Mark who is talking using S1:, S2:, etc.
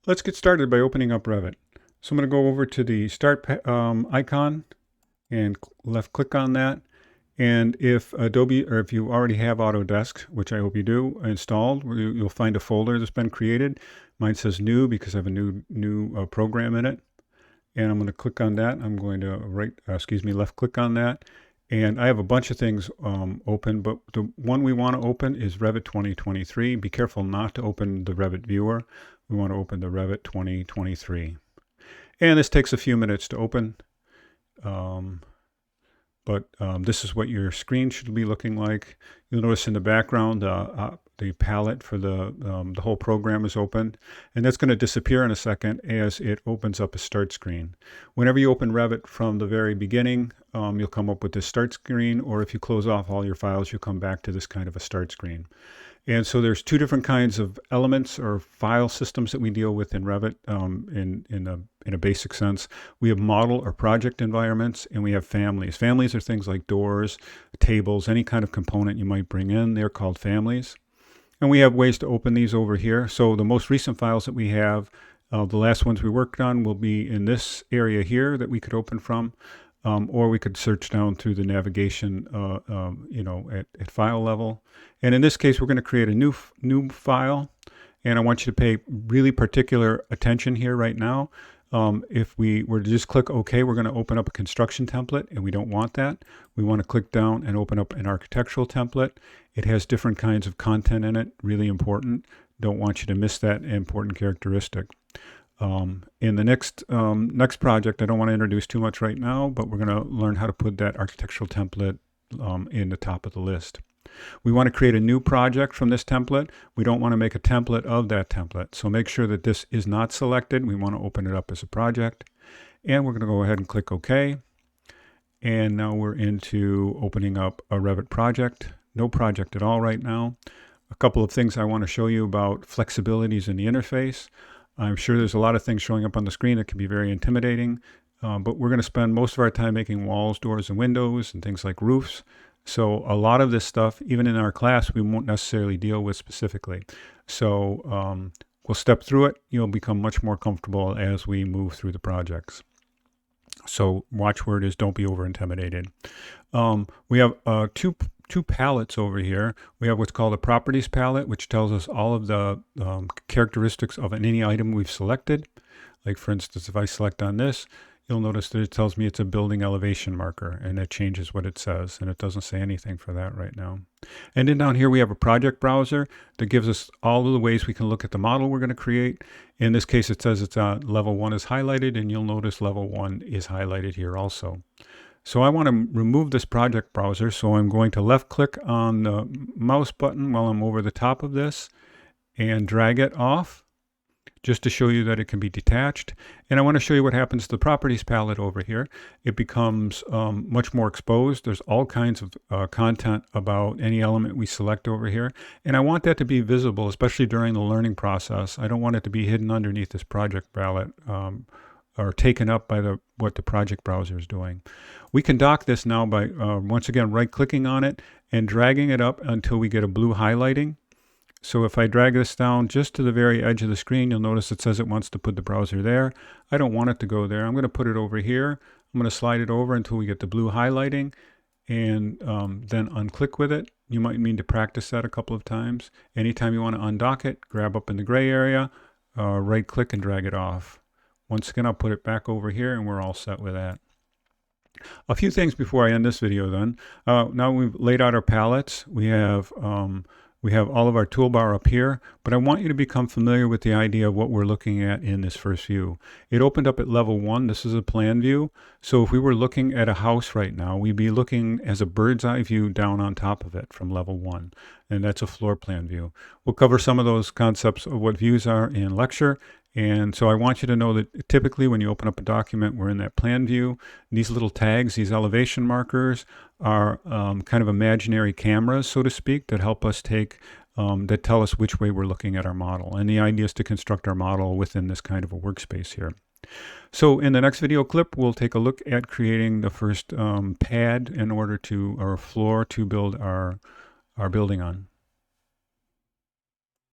S1: Let's get started by opening up Revit. So I'm going to go over to the Start icon and left click on that. And if Adobe, or if you already have Autodesk, which I hope you do, installed, you'll find a folder that's been created. Mine says New because I have a new program in it. And I'm going to click on that. I'm going to left click on that. And I have a bunch of things open, but the one we want to open is Revit 2023. Be careful not to open the Revit viewer. We want to open the Revit 2023. And this takes a few minutes to open. This is what your screen should be looking like. You'll notice in the background the palette for the whole program is open, and that's going to disappear in a second as it opens up a start screen. Whenever you open Revit from the very beginning, you'll come up with this start screen, or if you close off all your files, you'll come back to this kind of a start screen. And so there's two different kinds of elements or file systems that we deal with in Revit in a basic sense. We have model or project environments, and we have families. Families are things like doors, tables, any kind of component you might bring in. They're called families. And we have ways to open these over here. So the most recent files that we have, the last ones we worked on, will be in this area here that we could open from. Or we could search down through the navigation, at file level. And in this case, we're going to create a new file. And I want you to pay really particular attention here right now. If we were to just click OK, we're going to open up a construction template, and we don't want that. We want to click down and open up an architectural template. It has different kinds of content in it, really important. Don't want you to miss that important characteristic. In the next project, I don't want to introduce too much right now, but we're going to learn how to put that architectural template in the top of the list. We want to create a new project from this template. We don't want to make a template of that template. So make sure that this is not selected. We want to open it up as a project. And we're going to go ahead and click OK. And now we're into opening up a Revit project. No project at all right now. A couple of things I want to show you about flexibilities in the interface. I'm sure there's a lot of things showing up on the screen that can be very intimidating, but we're going to spend most of our time making walls, doors, and windows, and things like roofs. So a lot of this stuff, even in our class, we won't necessarily deal with specifically. So we'll step through it. You'll become much more comfortable as we move through the projects. So watchword is don't be over intimidated. We have two palettes over here. We have what's called a properties palette, which tells us all of the characteristics of any item we've selected. Like for instance, if I select on this, you'll notice that it tells me it's a building elevation marker, and it changes what it says, and it doesn't say anything for that right now. And then down here we have a project browser that gives us all of the ways we can look at the model we're going to create. In this case, it says it's level 1 is highlighted, and you'll notice level 1 is highlighted here also. So I want to remove this project browser, so I'm going to left click on the mouse button while I'm over the top of this and drag it off, just to show you that it can be detached. And I want to show you what happens to the properties palette over here. It becomes much more exposed. There's all kinds of content about any element we select over here. And I want that to be visible, especially during the learning process. I don't want it to be hidden underneath this project palette or taken up by what the project browser is doing. We can dock this now by, once again, right-clicking on it and dragging it up until we get a blue highlighting. So if I drag this down just to the very edge of the screen, you'll notice it says it wants to put the browser there. I don't want it to go there. I'm going to put it over here. I'm going to slide it over until we get the blue highlighting, and then unclick with it. You might need to practice that a couple of times. Anytime you want to undock it, grab up in the gray area, right-click and drag it off. Once again, I'll put it back over here, and we're all set with that. A few things before I end this video then. Now we've laid out our palettes. We have all of our toolbar up here, but I want you to become familiar with the idea of what we're looking at in this first view. It opened up at level 1. This is a plan view. So if we were looking at a house right now, we'd be looking as a bird's eye view down on top of it from level 1. And that's a floor plan view. We'll cover some of those concepts of what views are in lecture. And so I want you to know that typically when you open up a document, we're in that plan view. These little tags, these elevation markers, are kind of imaginary cameras, so to speak, that help us that tell us which way we're looking at our model. And the idea is to construct our model within this kind of a workspace here. So in the next video clip, we'll take a look at creating the first pad or floor to build our building on.